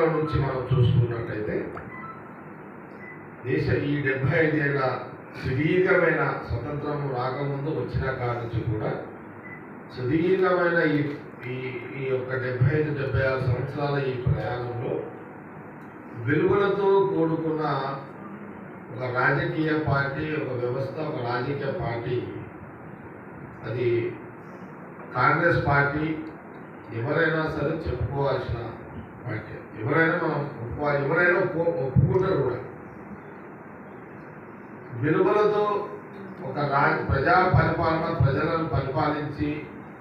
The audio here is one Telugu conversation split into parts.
కాలం నుంచి మనం చూసుకున్నట్టయితే దేశ ఈ 75 ఏళ్ళ సుదీర్ఘమైన స్వతంత్రం రాకముందు వచ్చిన కాడి నుంచి కూడా సుదీర్ఘమైన ఈ యొక్క 75-76 సంవత్సరాల ఈ ప్రయాణంలో వెలుగులతో కూడుకున్న ఒక రాజకీయ పార్టీ, ఒక వ్యవస్థ, ఒక రాజకీయ పార్టీ అది కాంగ్రెస్ పార్టీ. ఎవరైనా సరే చెప్పుకోవాల్సిన పార్టీ, ఎవరైనా మనం ఎవరైనా ఒప్పుకుంటారు కూడా. విలువలతో ఒక ప్రజా పరిపాలన, ప్రజలను పరిపాలించి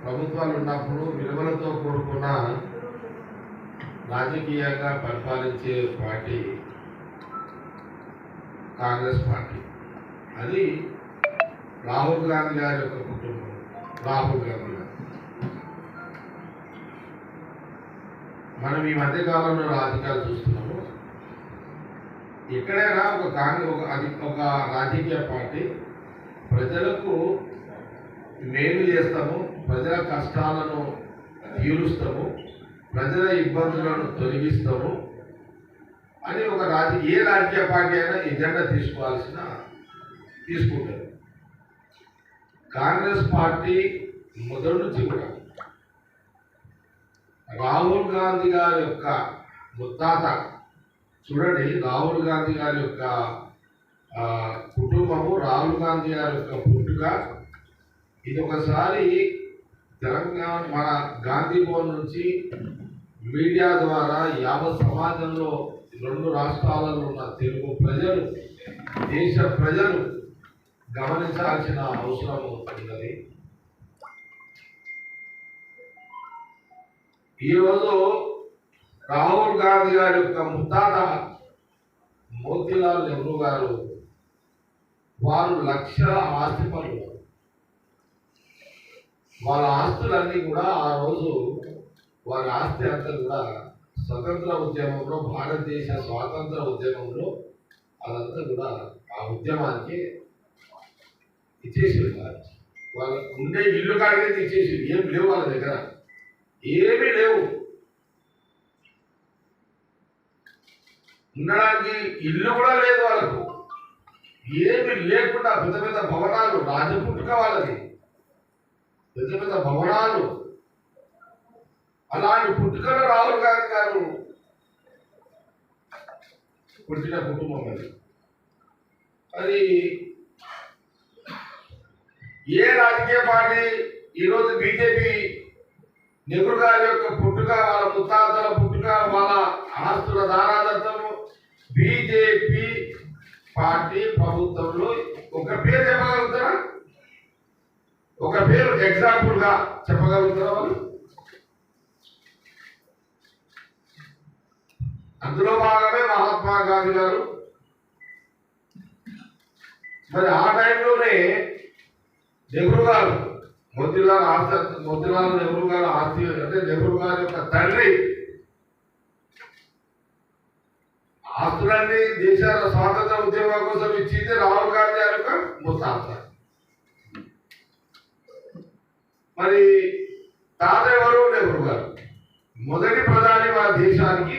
ప్రభుత్వాలు ఉన్నప్పుడు విలువలతో కూడుకున్న రాజకీయంగా పరిపాలించే పార్టీ కాంగ్రెస్ పార్టీ. అది రాహుల్ గాంధీ గారి యొక్క కుటుంబం. రాహుల్ గాంధీ గారు మనం ఈ మధ్యకాలంలో రాజకీయాలు చూస్తున్నాము. ఎక్కడైనా ఒక రాజకీయ పార్టీ ప్రజలకు మేలు చేస్తాము, ప్రజల కష్టాలను తీరుస్తాము, ప్రజల ఇబ్బందులను తొలగిస్తాము అని ఏ రాజకీయ పార్టీ అయినా ఎజెండా తీసుకుంటారు. కాంగ్రెస్ పార్టీ మొదటి నుంచి కూడా రాహుల్ గాంధీ గారి యొక్క ముత్తాత చూడండి, రాహుల్ గాంధీ గారి యొక్క కుటుంబము, రాహుల్ గాంధీ గారి యొక్క పుట్టుక, ఇది ఒకసారి తెలంగాణ మన గాంధీ భవన్ నుంచి మీడియా ద్వారా యావత్ సమాజంలో 2 రాష్ట్రాలలో ఉన్న తెలుగు ప్రజలు, దేశ ప్రజలు గమనించాల్సిన అవసరం ఉన్నది. ఈరోజు రాహుల్ గాంధీ గారి యొక్క ముత్తాత మోతీలాల్ నెహ్రూ గారు, వారు లక్షల ఆస్తి పనులు, వాళ్ళ ఆస్తులన్నీ కూడా ఆ రోజు వారి ఆస్తి అంతా కూడా స్వతంత్ర ఉద్యమంలో, భారతదేశ స్వాతంత్ర ఉద్యమంలో అదంతా కూడా ఆ ఉద్యమానికి ఇచ్చేసారు. వాళ్ళ ఉండే ఇల్లు కాడికి ఇచ్చేసి ఏం లేవు, వాళ్ళ దగ్గర ఏమీ లేవు. ఉండడానికి ఇల్లు కూడా లేదు వాళ్ళకు, ఏమి లేకుండా పెద్ద పెద్ద భవనాలు, రాజపుట్టుక వాళ్ళది, పెద్ద పెద్ద భవనాలు. అలాంటి పుట్టుకలో రాహుల్ గాంధీ గారు పుట్టిన కుటుంబం అది. అది ఏ రాజకీయ పార్టీ ఈరోజు బీజేపీ, నెహ్రూ గారి యొక్క పుట్టుక, వాళ్ళ ముత్తాతల పుట్టుక, వాళ్ళ ఆస్తుల దారాదత్తము, బీజేపీ పార్టీ ప్రభుత్వంలో ఒక పేరు చెప్పగలుగుతారా? ఒక పేరు ఎగ్జాంపుల్ గా చెప్పగలుగుతారా వాళ్ళు? అందులో భాగమే మహాత్మా గాంధీ గారు. మరి ఆ టైంలోనే నెహ్రూ గారు, మోతీలాల్ నెహ్రూ గారు ఆస్తి, అంటే నెహ్రూ గారి యొక్క తండ్రి ఆస్తులన్నీ దేశాల స్వాతంత్ర ఉద్యమం కోసం ఇచ్చింది రాహుల్ గాంధీ గారి యొక్క ముత్తాత. మరి తాత ఎవరు? నెహ్రూ గారు. మొదటి ప్రధాని మన దేశానికి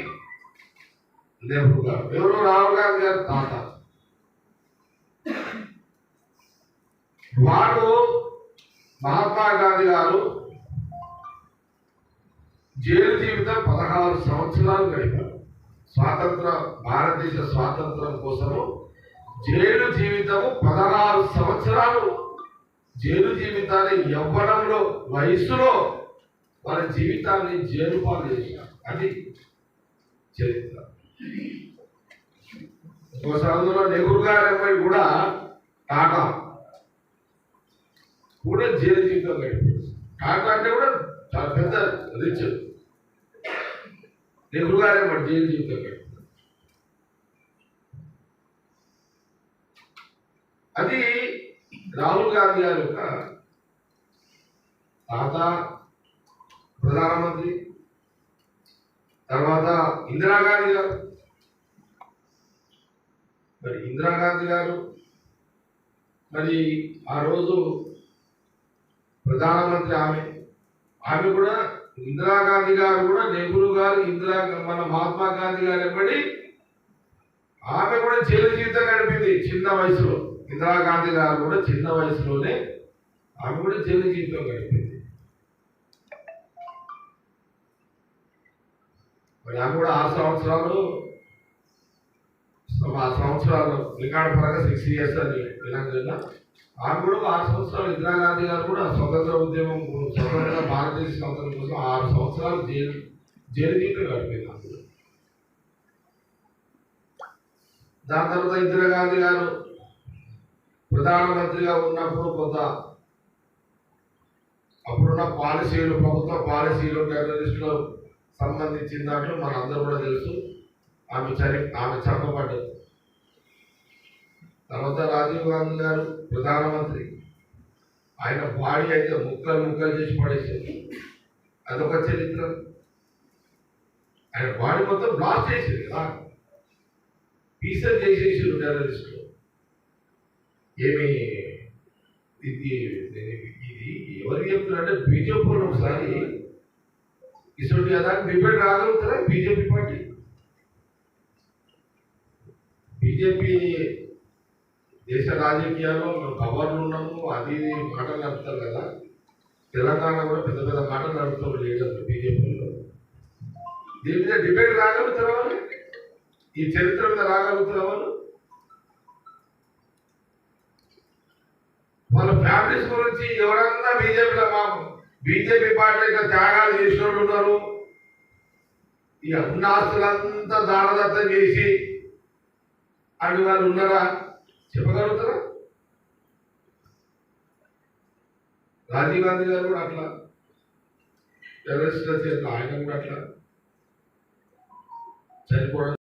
నెహ్రూ గారు. ఎవరు? రాహుల్ గాంధీ గారు తాత. వారు మహాత్మా గాంధీ గారు జైలు జీవితం 16 సంవత్సరాలు గడిపారు. భారతదేశ స్వాతంత్రం కోసము జైలు జీవితము 16 సంవత్సరాలు. జైలు జీవితాన్ని యవ్వనంలో, వయసులో వాళ్ళ జీవితాన్ని జైలు పాలు చేశారు. అది చరిత్ర. ఒక సంవత్సరంలో నెహ్రూ గారి అమ్మాయి కూడా టాటా కూడా జైలు జీవితం గడిపారు. టాటా అంటే కూడా చాలా పెద్ద రిచ్. నెహ్రూ గారే మరి జైలు జీవితం గడిపారు. అది రాహుల్ గాంధీ గారి యొక్క తాత ప్రధానమంత్రి, తర్వాత ఇందిరాగాంధీ గారు. మరి ఇందిరాగాంధీ గారు మరి ఆ రోజు ప్రధానమంత్రి, ఆమె కూడా ఇందిరాగాంధీ గారు కూడా, నెహ్రూ గారు, మన మహాత్మా గాంధీ గారు ఎప్పటి ఆమె కూడా జైలు జీవితం గడిపింది చిన్న వయసులో. ఇందిరాగాంధీ గారు కూడా చిన్న వయసులోనే ఆమె కూడా జైలు జీవితం గడిపింది. మరి ఆమె కూడా 6 సంవత్సరాలు, ఆ సంవత్సరాలు రికార్డు పరంగా 6 years అని తెలంగాణ. ఆమె కూడా 6 సంవత్సరాలు, ఇందిరాగాంధీ గారు కూడా స్వతంత్ర ఉద్యమం, స్వతంత్ర భారతదేశ స్వతంత్రం కోసం 6 సంవత్సరాలు జైలు జీవితం గడిపింది ఆమె. దాని తర్వాత ఇందిరాగాంధీ గారు ప్రధానమంత్రిగా ఉన్నప్పుడు కొంత అప్పుడున్న పాలసీలు, ప్రభుత్వ పాలసీలు, టెర్రరిస్టులు సంబంధించిన దాంట్లో మనందరూ కూడా తెలుసు. ఆమె చంపబడ్డది. తర్వాత రాజీవ్ గాంధీ గారు ప్రధానమంత్రి, ఆయన బాడీ అయితే ముక్కలు చేసి పడేసింది. అదొక చరిత్ర. ఆయన బాడీ మొత్తం బ్లాస్ట్ చేసింది కదా, పీసెస్ చేసేసారు టెర్రరిస్టులు. ఏమి ఇది ఎవరికి చెప్తున్నారంటే బీజేపీ వాళ్ళు ఒకసారి ఇటువంటి దానికి డిబేట్ రాగలుగుతారా? బీజేపీ పార్టీ, బీజేపీ దేశ రాజకీయాల్లో కవర్లు ఉన్నాము, అది మాటలు నడుపుతారు కదా. తెలంగాణ కూడా పెద్ద పెద్ద మాటలు నడుపుతారు లీడర్లు బీజేపీలో. దీని మీద డిబేట్ రాగలుగుతారా వాళ్ళు? ఈ చరిత్ర మీద రాగలుగుతారా వాళ్ళు? వాళ్ళ ఫ్యామిలీస్ గురించి ఎవరన్నా బీజేపీలో బీజేపీ పార్టీలో త్యాగాలు చేసిన వాళ్ళు ఉన్నారు. ఇక ఉన్న ఆస్తులంతా దానదత్తం చేసి అని వాళ్ళు ఉన్నారా? చెప్పగలుగుతారా? రాజీవ్ గాంధీ గారు కూడా అట్లా టెర్రరిస్టుల చేత ఆయన కూడా అట్లా చనిపోవడం